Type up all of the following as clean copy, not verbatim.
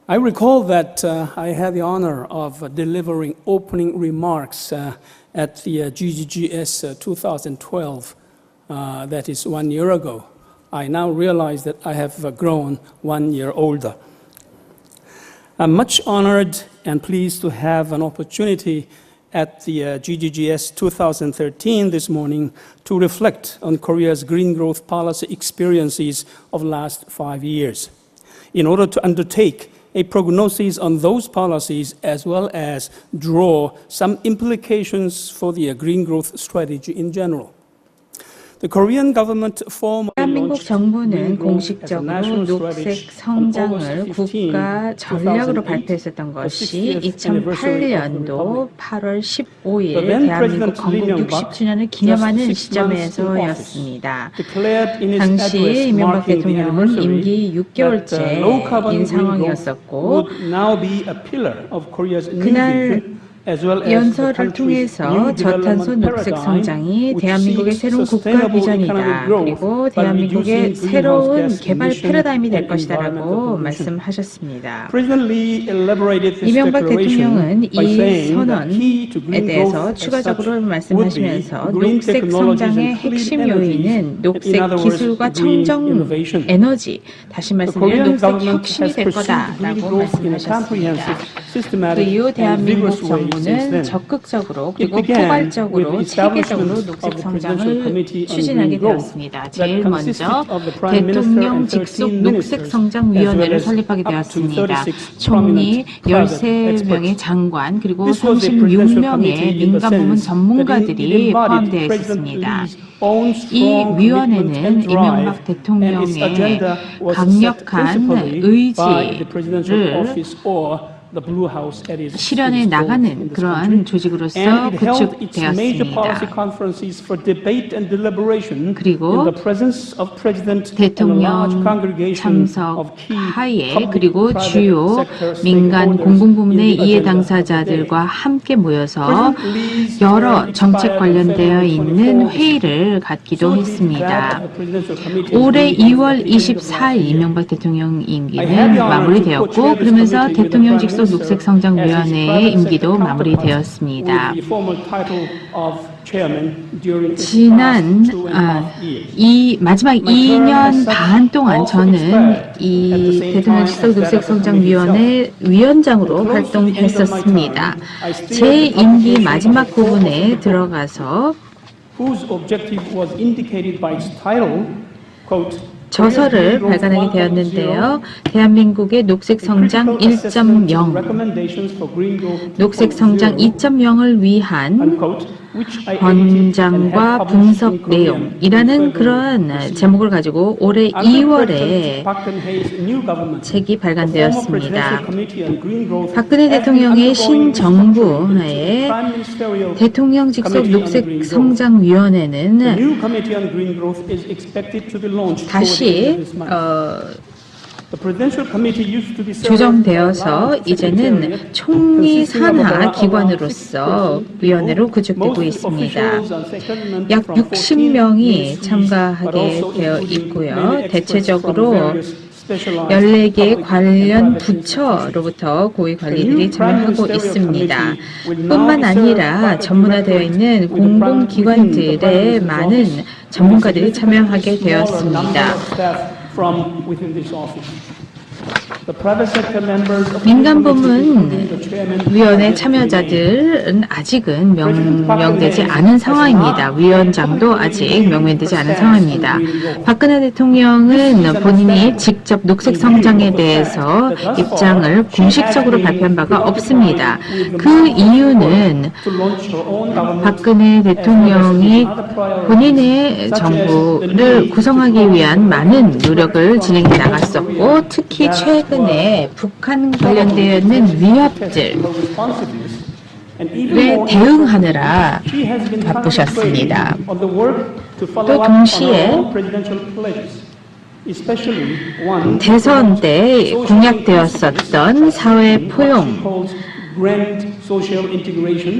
I recall that I had the honor of delivering opening remarks at the GGGS 2012, that is 1 year ago. I now realize that I have grown 1 year older. I'm much honored and pleased to have an opportunity at the GGGS 2013 this morning to reflect on Korea's green growth policy experiences of the last 5 years in order to undertake a prognosis on those policies as well as draw some implications for the green growth strategy in general. The Korean government formally 대한민국 정부는 공식적으로 녹색 성장을 국가 전략으로 발표했었던 것이 2008년도 8월 15일 대한민국 건국 60주년을 기념하는 시점에서였습니다. 당시 이명박 대통령은 임기 6개월째인 상황이었었고 그날 연설을 통해서 저탄소 녹색 성장이 대한민국의 새로운 국가 비전이다. 그리고 대한민국의 새로운 개발 패러다임이 될 것이다라고 말씀하셨습니다. 이명박 대통령은 이 선언에 대해서 추가적으로 말씀하시면서 녹색 성장의 핵심 요인은 녹색 기술과 청정 에너지, 다시 말씀드리면 녹색 혁신이 될 거다라고 말씀하셨습니다. 그 이후 대한민국 정부 는 적극적으로 그리고 포괄적으로 체계적으로 녹색 성장을 추진하게 되었습니다. 제일 먼저 대통령 직속 녹색 성장위원회를 설립하게 되었습니다. 총리 13명의 장관 그리고 36명의 민간부문 전문가들이 포함되어 있었습니다. 이 위원회는 이명박 대통령의 강력한 의지를 실현해 나가는 그러한 조직으로서 구축되었습니다. 그리고 대통령 참석 하에 그리고 주요 민간 공공부문의 이해 당사자들과 함께 모여서 여러 정책 관련되어 있는 회의를 갖기도 했습니다. 올해 2월 24일 이명박 대통령 임기는 마무리되었고 그러면서 대통령 직속 녹색성장위원회의 임기도 마무리되었습니다. 이 마지막 2년 반 동안 저는 이 대통령 직속 녹색성장위원회 위원장으로 활동했었습니다. 제 임기 마지막 부분에 들어가서 저서를 발간하게 되었는데요. 대한민국의 녹색성장 1.0, 녹색성장 2.0을 위한 권장과 분석 내용이라는 그런 제목을 가지고 올해 2월에 책이 발간되었습니다. 박근혜 대통령의 신정부의 대통령 직속 녹색성장위원회는 다시 조정되어서 이제는 총리 산하 기관으로서 위원회로 구축되고 있습니다. 약 60명이 참가하게 되어 있고요. 대체적으로 14개 관련 부처로부터 고위 관리들이 참여하고 있습니다. 뿐만 아니라 전문화되어 있는 공공기관들의 많은 전문가들이 참여하게 되었습니다. 민간부문위원회 참여자들은 아직은 명명되지 않은 상황입니다. 위원장도 아직 명명되지 않은 상황입니다. 박근혜 대통령은 본인이 직접 녹색 성장에 대해서 입장을 공식적으로 발표한 바가 없습니다. 그 이유는 박근혜 대통령이 본인의 정부를 구성하기 위한 많은 노력을 진행해 나갔었고 특히 최근에 북한 관련되어 있는 위협들에 대응하느라 바쁘셨습니다. 또 동시에 대선 때 공약되었었던 사회 포용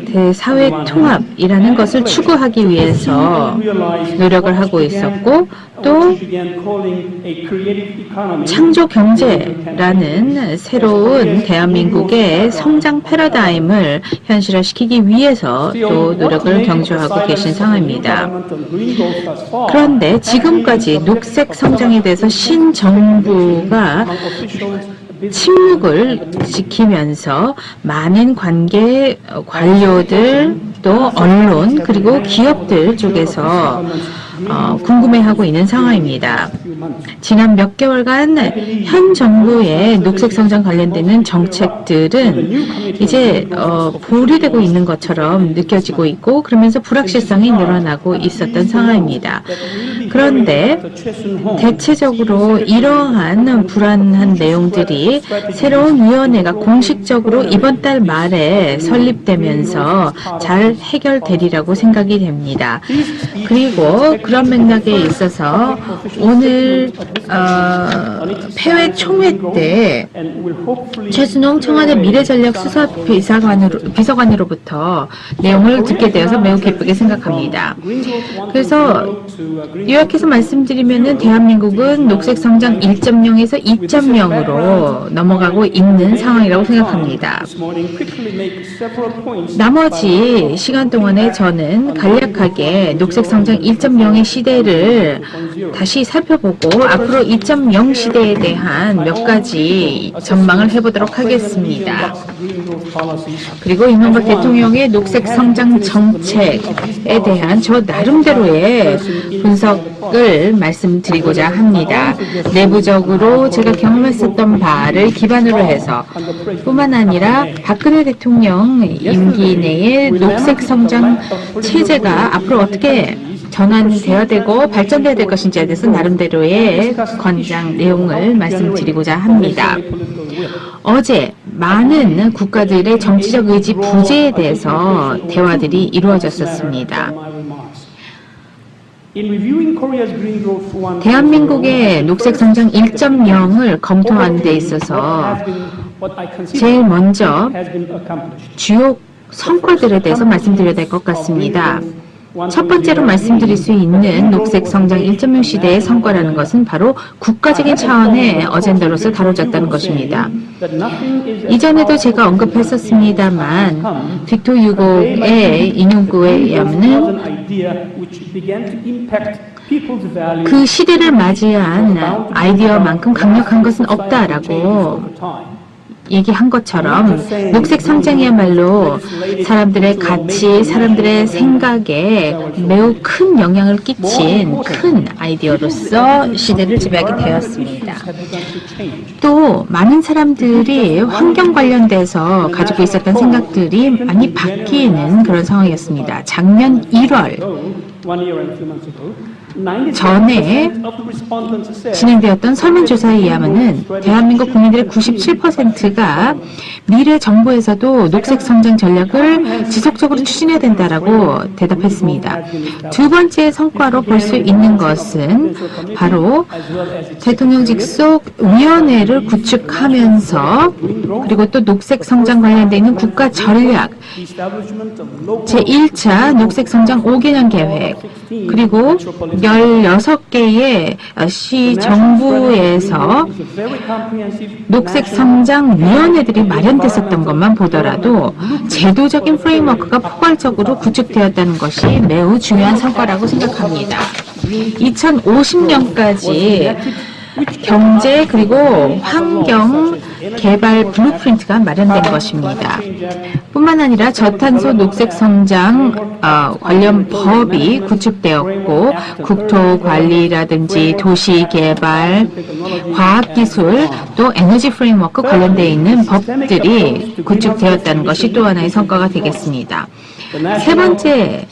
대사회 통합이라는 것을 추구하기 위해서 노력을 하고 있었고 또 창조 경제라는 새로운 대한민국의 성장 패러다임을 현실화시키기 위해서 또 노력을 경주하고 계신 상황입니다. 그런데 지금까지 녹색 성장에 대해서 신정부가 침묵을 지키면서 많은 관료들 또 언론 그리고 기업들 쪽에서 궁금해하고 있는 상황입니다. 지난 몇 개월간 현 정부의 녹색 성장 관련되는 정책들은 이제 보류되고 있는 것처럼 느껴지고 있고 그러면서 불확실성이 늘어나고 있었던 상황입니다. 그런데 대체적으로 이러한 불안한 내용들이 새로운 위원회가 공식적으로 이번 달 말에 설립되면서 잘 해결되리라고 생각이 됩니다. 그리고 그런 맥락에 있어서 오늘 폐회 총회 때 최순홍 청와대 미래전략 수사 비서관으로부터 내용을 듣게 되어서 매우 기쁘게 생각합니다. 그래서 요약해서 말씀드리면은 대한민국은 녹색 성장 1.0에서 2.0으로 넘어가고 있는 상황이라고 생각합니다. 나머지 시간 동안에 저는 간략하게 녹색 성장 1.0의 시대를 다시 살펴보고 앞으로 2.0 시대에 대한 몇 가지 전망을 해보도록 하겠습니다. 그리고 이명박 대통령의 녹색 성장 정책에 대한 저 나름대로의 분석을 말씀드리고자 합니다. 내부적으로 제가 경험했었던 바를 기반으로 해서 뿐만 아니라 박근혜 대통령 임기 내의 녹색 성장 체제가 앞으로 어떻게 전환되어야 되고 발전되어야 될 것인지에 대해서 나름대로의 권장 내용을 말씀드리고자 합니다. 어제 많은 국가들의 정치적 의지 부재에 대해서 대화들이 이루어졌었습니다. 대한민국의 녹색 성장 1.0을 검토하는 데 있어서 제일 먼저 주요 성과들에 대해서 말씀드려야 될 것 같습니다. 첫 번째로 말씀드릴 수 있는 녹색 성장 1.0 시대의 성과라는 것은 바로 국가적인 차원의 어젠다로서 다뤄졌다는 것입니다. 이전에도 제가 언급했었습니다만 빅토 유고의 인용구에 의하면 그 시대를 맞이한 아이디어만큼 강력한 것은 없다라고 얘기한 것처럼 녹색 성장이야말로 사람들의 가치, 사람들의 생각에 매우 큰 영향을 끼친 큰 아이디어로서 시대를 지배하게 되었습니다. 또 많은 사람들이 환경 관련돼서 가지고 있었던 생각들이 많이 바뀌는 그런 상황이었습니다. 작년 1월 전에 진행되었던 설문조사에 의하면 대한민국 국민들의 97%가 미래 정부에서도 녹색 성장 전략을 지속적으로 추진해야 된다라고 대답했습니다. 두 번째 성과로 볼 수 있는 것은 바로 대통령 직속 위원회를 구축하면서 그리고 또 녹색 성장 관련되어 있는 국가 전략 제1차 녹색 성장 5개년 계획 그리고 16개의 시 정부에서 녹색 성장 위원회들이 마련됐었던 것만 보더라도 제도적인 프레임워크가 포괄적으로 구축되었다는 것이 매우 중요한 성과라고 생각합니다. 2050년까지 경제 그리고 환경 개발 블루프린트가 마련된 것입니다. 뿐만 아니라 저탄소 녹색 성장 관련 법이 구축되었고 국토관리라든지 도시개발, 과학기술, 또 에너지 프레임워크 관련되어 있는 법들이 구축되었다는 것이 또 하나의 성과가 되겠습니다. 세 번째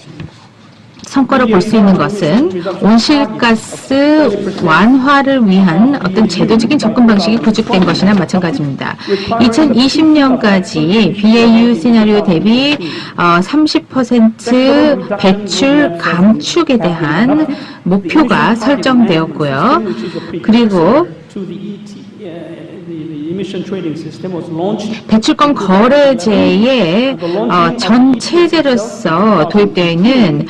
성과로 볼 수 있는 것은 온실가스 완화를 위한 어떤 제도적인 접근 방식이 구축된 것이나 마찬가지입니다. 2020년까지 BAU 시나리오 대비 30% 배출 감축에 대한 목표가 설정되었고요. 그리고 배출권 거래제의 전 체제로서 도입되어 있는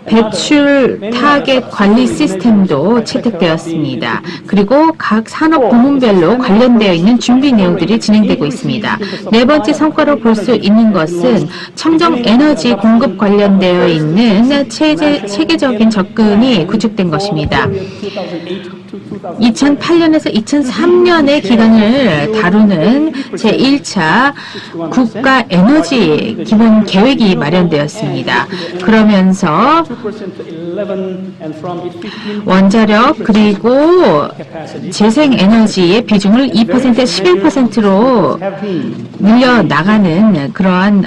배출 타겟 관리 시스템도 채택되었습니다. 그리고 각 산업 부문별로 관련되어 있는 준비 내용들이 진행되고 있습니다. 네 번째 성과로 볼 수 있는 것은 청정 에너지 공급 관련되어 있는 체계적인 접근이 구축된 것입니다. 2008년에서 2003년의 기간을 다루는 제1차 국가 에너지 기본 계획이 마련되었습니다. 그러면서 원자력 그리고 재생에너지의 비중을 2%에서 11%로 늘려나가는 그러한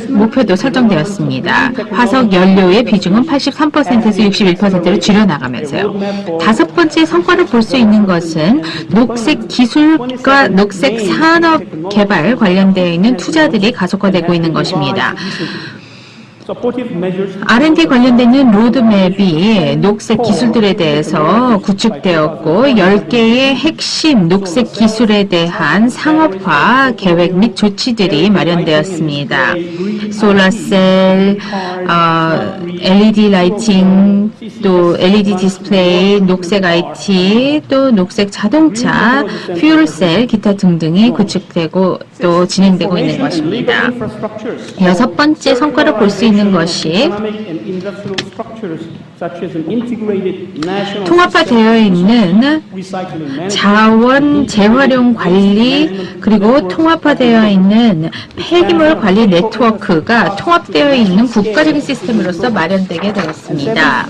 목표도 설정되었습니다. 화석 연료의 비중은 83%에서 61%로 줄여나가면서요. 다섯 번째 성과를 볼 수 있는 것은 녹색 기술과 녹색 산업 개발 관련되어 있는 투자들이 가속화되고 있는 것입니다. R&D 관련되는 로드맵이 녹색 기술들에 대해서 구축되었고 10개의 핵심 녹색 기술에 대한 상업화 계획 및 조치들이 마련되었습니다. 솔라셀, LED 라이팅, 또 LED 디스플레이, 녹색 IT, 또 녹색 자동차, 퓨얼셀, 기타 등등이 구축되고 또 진행되고 있는 것입니다. 여섯 번째 성과를 볼 수 있는 것이 통합화되어 있는 자원 재활용 관리 그리고 통합화되어 있는 폐기물 관리 네트워크가 통합되어 있는 국가적인 시스템으로서 마련되게 되었습니다.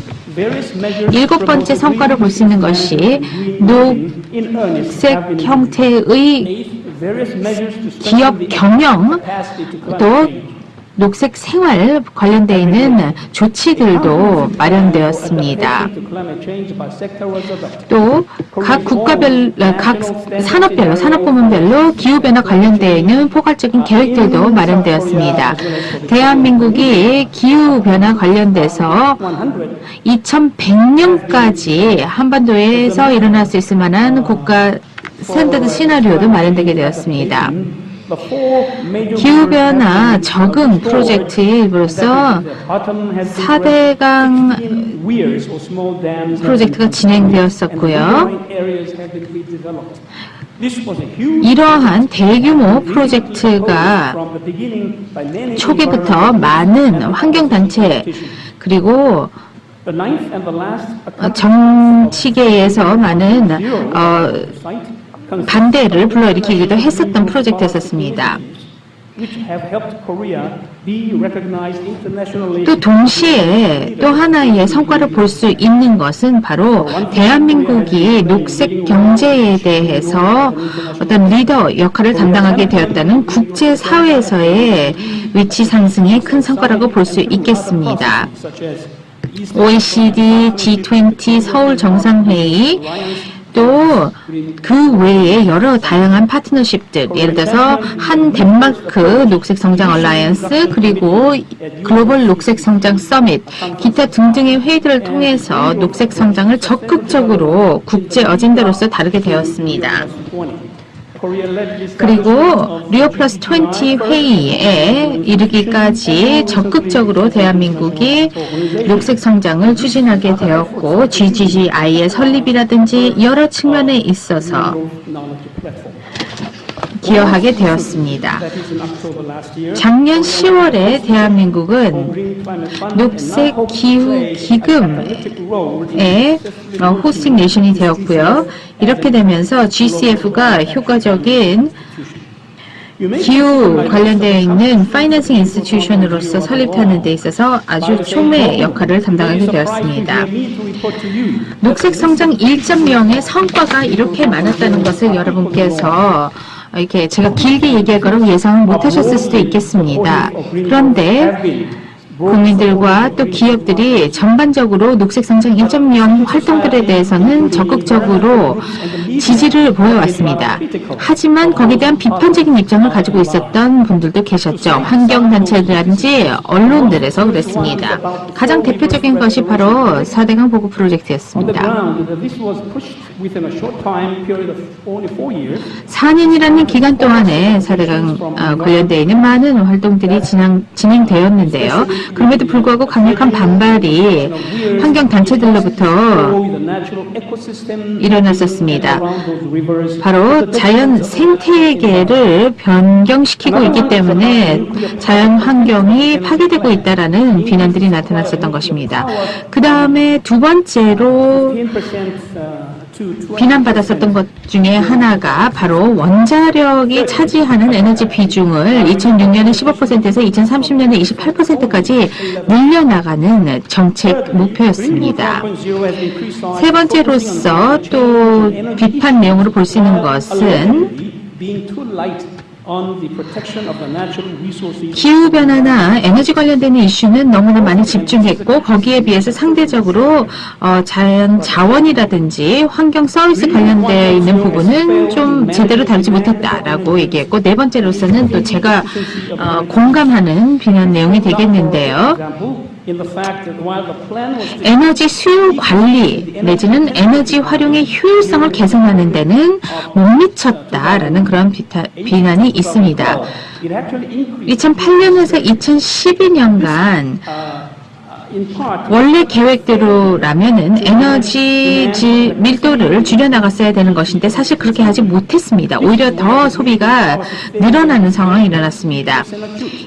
일곱 번째 성과를 볼 수 있는 것이 녹색 형태의 기업 경영 또 녹색 생활 관련되어 있는 조치들도 마련되었습니다. 또 각 각 산업 부문별로 기후변화 관련되어 있는 포괄적인 계획들도 마련되었습니다. 대한민국이 기후변화 관련돼서 2100년까지 한반도에서 일어날 수 있을 만한 국가 스탠다드 시나리오도 마련되게 되었습니다. 기후변화 적응 프로젝트의 일부로서 4대강 프로젝트가 진행되었었고요. 이러한 대규모 프로젝트가 초기부터 많은 환경단체 그리고 정치계에서 많은 반대를 불러일으키기도 했었던 프로젝트였습니다. 또 동시에 또 하나의 성과를 볼 수 있는 것은 바로 대한민국이 녹색 경제에 대해서 어떤 리더 역할을 담당하게 되었다는 국제사회에서의 위치 상승의 큰 성과라고 볼 수 있겠습니다. OECD, G20, 서울 정상회의 또 그 외에 여러 다양한 파트너십들, 예를 들어서 한 덴마크 녹색 성장 얼라이언스 그리고 글로벌 녹색 성장 서밋, 기타 등등의 회의들을 통해서 녹색 성장을 적극적으로 국제 어젠다로서 다루게 되었습니다. 그리고 리오 플러스 20 회의에 이르기까지 적극적으로 대한민국이 녹색 성장을 추진하게 되었고 GGGI의 설립이라든지 여러 측면에 있어서 기여하게 되었습니다. 작년 10월에 대한민국은 녹색 기후 기금의 호스팅 내션이 되었고요. 이렇게 되면서 GCF가 효과적인 기후 관련되어 있는 파이낸싱 인스티튜션으로서 설립하는 데 있어서 아주 촉매 역할을 담당하게 되었습니다. 녹색 성장 1.0의 성과가 이렇게 많았다는 것을 여러분께서 이렇게 제가 길게 얘기할 거라고 예상을 못 하셨을 수도 있겠습니다. 그런데 국민들과 또 기업들이 전반적으로 녹색성장 1.0 활동들에 대해서는 적극적으로 지지를 보여왔습니다. 하지만 거기에 대한 비판적인 입장을 가지고 있었던 분들도 계셨죠. 환경단체라든지 언론들에서 그랬습니다. 가장 대표적인 것이 바로 4대강 보고 프로젝트였습니다. 4년이라는 기간 동안에 4대강 관련되어 있는 많은 활동들이 진행되었는데요. 그럼에도 불구하고 강력한 반발이 환경단체들로부터 일어났었습니다. 바로 자연 생태계를 변경시키고 있기 때문에 자연 환경이 파괴되고 있다라는 비난들이 나타났었던 것입니다. 그 다음에 두 번째로 비난받았었던 것 중에 하나가 바로 원자력이 차지하는 에너지 비중을 2006년에 15%에서 2030년에 28%까지 늘려나가는 정책 목표였습니다. 세 번째로서 또 비판 내용으로 볼 수 있는 것은 기후변화나 에너지 관련된 이슈는 너무나 많이 집중했고 거기에 비해서 상대적으로 자연 자원이라든지 환경 서비스 관련되어 있는 부분은 좀 제대로 다루지 못했다라고 얘기했고 네 번째로서는 또 제가 공감하는 비난 내용이 되겠는데요. 에너지 수요 관리 내지는 에너지 활용의 효율성을 개선하는 데는 못 미쳤다라는 그런 비난이 있습니다. 2008년에서 2012년간 원래 계획대로라면은 에너지 밀도를 줄여나갔어야 되는 것인데 사실 그렇게 하지 못했습니다. 오히려 더 소비가 늘어나는 상황이 일어났습니다.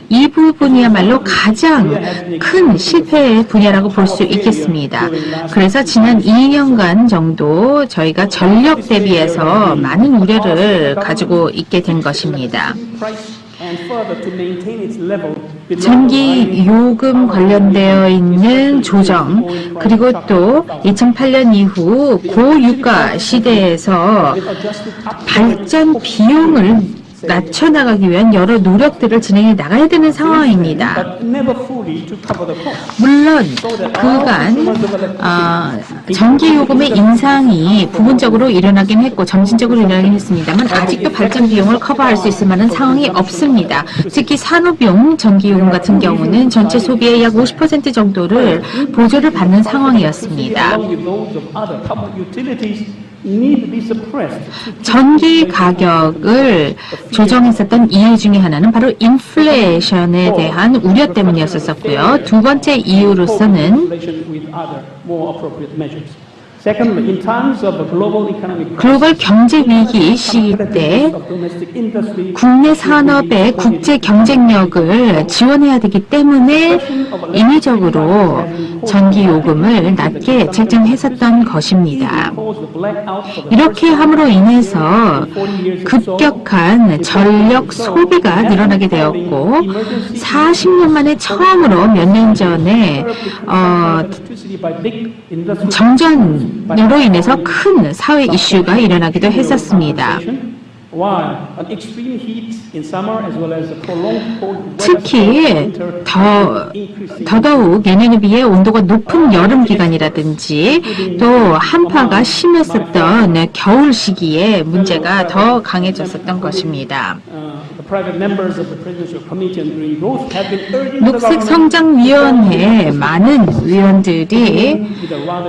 이 부분이야말로 가장 큰 실패의 분야라고 볼 수 있겠습니다. 그래서 지난 2년간 정도 저희가 전력 대비해서 많은 우려를 가지고 있게 된 것입니다. 전기 요금 관련되어 있는 조정 그리고 또 2008년 이후 고유가 시대에서 발전 비용을 낮춰나가기 위한 여러 노력들을 진행해 나가야 되는 상황입니다. 물론 그간 전기요금의 인상이 부분적으로 일어나긴 했고 점진적으로 일어나긴 했습니다만 아직도 발전 비용을 커버할 수 있을 만한 상황이 없습니다. 특히 산업용 전기요금 같은 경우는 전체 소비의 약 50% 정도를 보조를 받는 상황이었습니다. 전기 가격을 조정했었던 이유 중에 하나는 바로 인플레이션에 대한 우려 때문이었었고요. 두 번째 이유로서는 글로벌 경제 위기 시기 때 국내 산업의 국제 경쟁력을 지원해야 되기 때문에 인위적으로 전기 요금을 낮게 책정했었던 것입니다. 이렇게 함으로 인해서 급격한 전력 소비가 늘어나게 되었고 40년 만에 처음으로 몇 년 전에 정전으로 인해서 큰 사회 이슈가 일어나기도 했었습니다. 특히 더더욱 예년에 비해 온도가 높은 여름 기간이라든지 또 한파가 심했었던 겨울 시기에 문제가 더 강해졌었던 것입니다. 녹색성장위원회 많은 위원들이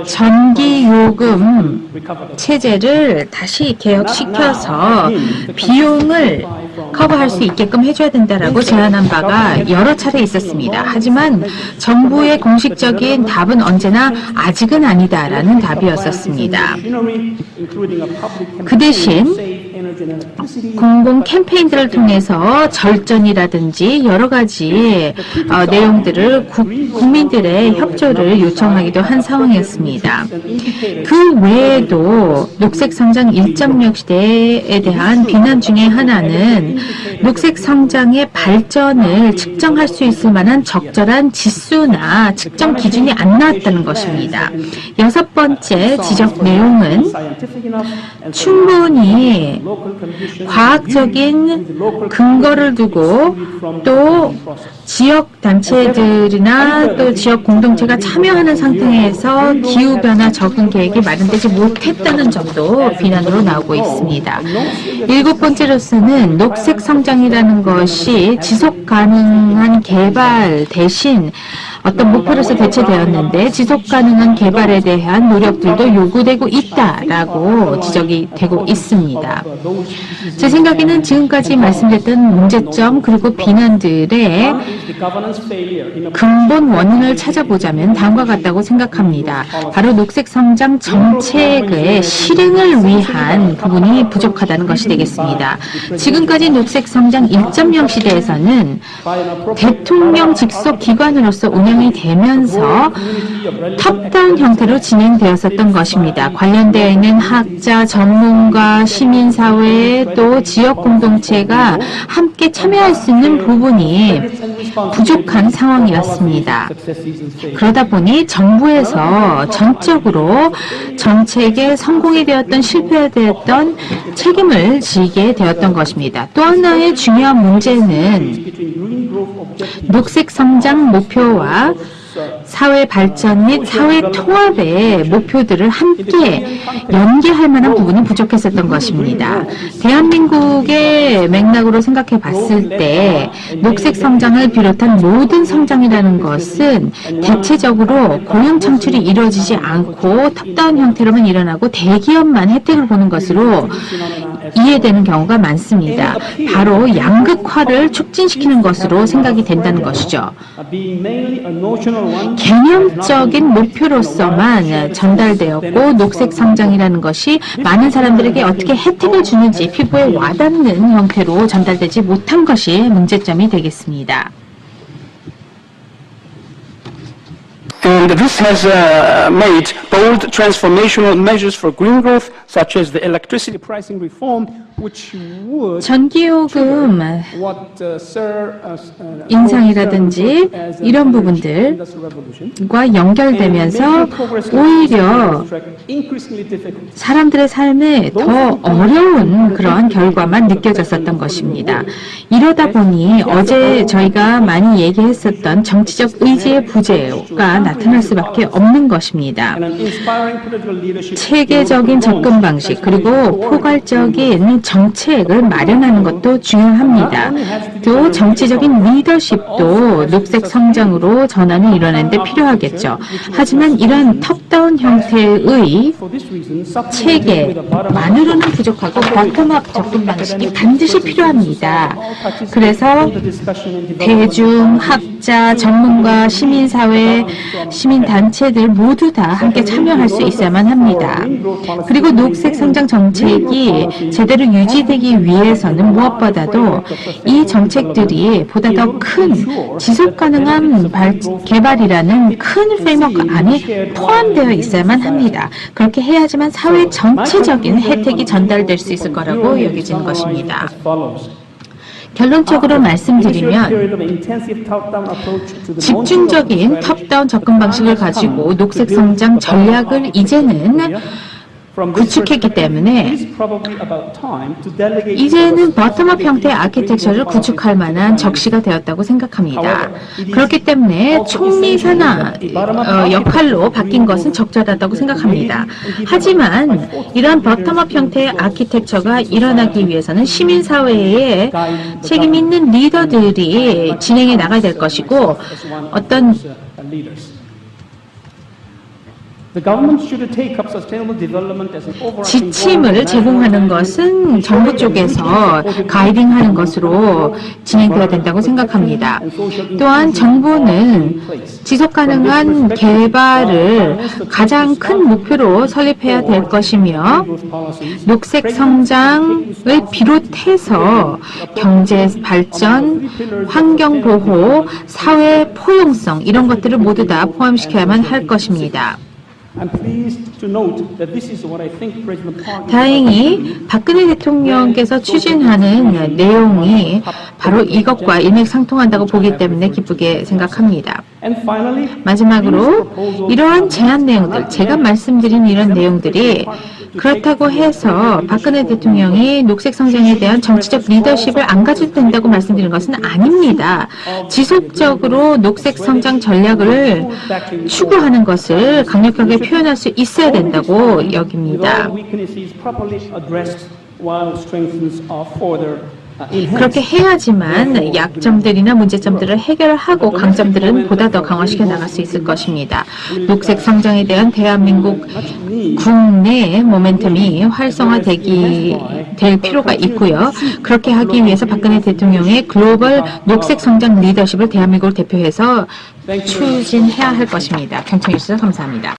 전기요금 체제를 다시 개혁시켜서 비용을 커버할 수 있게끔 해줘야 된다라고 제안한 바가 여러 차례 있었습니다. 하지만 정부의 공식적인 답은 언제나 아직은 아니다라는 답이었었습니다. 그 대신 공공 캠페인들을 통해서 절전이라든지 여러 가지 내용들을 국민들의 협조를 요청하기도 한 상황이었습니다. 그 외에도 녹색성장 1.0 시대에 대한 비난 중에 하나는 녹색성장의 발전을 측정할 수 있을 만한 적절한 지수나 측정 기준이 안 나왔다는 것입니다. 여섯 번째 지적 내용은 충분히 과학적인 근거를 두고 또 지역 단체들이나 또 지역 공동체가 참여하는 상태에서 기후변화 적응 계획이 마련되지 못했다는 점도 비난으로 나오고 있습니다. 일곱 번째로서는 녹색 성장이라는 것이 지속 가능한 개발 대신 어떤 목표로서 대체되었는데 지속 가능한 개발에 대한 노력들도 요구되고 있다라고 지적이 되고 있습니다. 제 생각에는 지금까지 말씀드렸던 문제점 그리고 비난들의 근본 원인을 찾아보자면 다음과 같다고 생각합니다. 바로 녹색 성장 정책의 실행을 위한 부분이 부족하다는 것이 되겠습니다. 지금까지 녹색 성장 1.0 시대에서는 대통령 직속 기관으로서 운영이 되면서 탑다운 형태로 진행되었었던 것입니다. 관련되어 있는 학자, 전문가, 시민사회 또 지역 공동체가 함께 참여할 수 있는 부분이 부족한 상황이었습니다. 그러다 보니 정부에서 전적으로 정책의 성공에 되었던 실패에 되었던 책임을 지게 되었던 것입니다. 또 하나의 중요한 문제는 녹색 성장 목표와 사회 발전 및 사회 통합의 목표들을 함께 연계할 만한 부분이 부족했었던 것입니다. 대한민국의 맥락으로 생각해 봤을 때 녹색 성장을 비롯한 모든 성장이라는 것은 대체적으로 고용 창출이 이루어지지 않고 탑다운 형태로만 일어나고 대기업만 혜택을 보는 것으로 이해되는 경우가 많습니다. 바로 양극화를 촉진시키는 것으로 생각이 된다는 것이죠. 개념적인 목표로서만 전달되었고 녹색 성장이라는 것이 많은 사람들에게 어떻게 혜택을 주는지 피부에 와닿는 형태로 전달되지 못한 것이 문제점이 되겠습니다. And this has made bold transformational measures for green growth, such as the electricity pricing reform, which would 전기요금 what 인상이라든지 이런 부분들과 연결되면서 오히려 사람들의 삶에 더 어려운 그런 결과만 느껴졌었던 것입니다. 이러다 보니 어제 저희가 많이 얘기했었던 정치적 의지의 부재가 나타날 수밖에 없는 것입니다. 체계적인 접근 방식 그리고 포괄적인 정책을 마련하는 것도 중요합니다. 또 정치적인 리더십도 녹색 성장으로 전환이 일어나는데 필요하겠죠. 하지만 이런 톱다운 형태의 체계만으로는 부족하고 버텀업 접근 방식이 반드시 필요합니다. 그래서 대중, 학자, 전문가, 시민사회, 시민단체들 모두 다 함께 참여할 수 있어야만 합니다. 그리고 녹색 성장 정책이 제대로 유지되기 위해서는 무엇보다도 이 정책들이 보다 더 큰 지속 가능한 개발이라는 큰 프레임워크 안에 포함되어 있어야만 합니다. 그렇게 해야지만 사회 전체적인 혜택이 전달될 수 있을 거라고 여겨지는 것입니다. 결론적으로 말씀드리면 집중적인 탑다운 접근 방식을 가지고 녹색 성장 전략을 이제는 구축했기 때문에 이제는 버텀업 형태의 아키텍처를 구축할 만한 적시가 되었다고 생각합니다. 그렇기 때문에 총리 산하 역할로 바뀐 것은 적절하다고 생각합니다. 하지만 이러한 버텀업 형태의 아키텍처가 일어나기 위해서는 시민사회에 책임 있는 리더들이 진행해 나가야 될 것이고 어떤 지침을 제공하는 것은 정부 쪽에서 가이딩하는 것으로 진행되어야 된다고 생각합니다. 또한 정부는 지속가능한 개발을 가장 큰 목표로 설립해야 될 것이며 녹색 성장을 비롯해서 경제 발전, 환경 보호, 사회 포용성 이런 것들을 모두 다 포함시켜야만 할 것입니다. 다행히 박근혜 대통령께서 추진하는 내용이 바로 이것과 일맥상통한다고 보기 때문에 기쁘게 생각합니다. 마지막으로 이러한 제안 내용들, 제가 말씀드린 이런 내용들이 그렇다고 해서 박근혜 대통령이 녹색 성장에 대한 정치적 리더십을 안 가져도 된다고 말씀드린 것은 아닙니다. 지속적으로 녹색 성장 전략을 추구하는 것을 강력하게 표현할 수 있어야 된다고 여깁니다. 그렇게 해야지만 약점들이나 문제점들을 해결하고 강점들은 보다 더 강화시켜 나갈 수 있을 것입니다. 녹색 성장에 대한 대한민국 국내 모멘텀이 될 필요가 있고요. 그렇게 하기 위해서 박근혜 대통령의 글로벌 녹색 성장 리더십을 대한민국을 대표해서 추진해야 할 것입니다. 경청해 주셔서 감사합니다.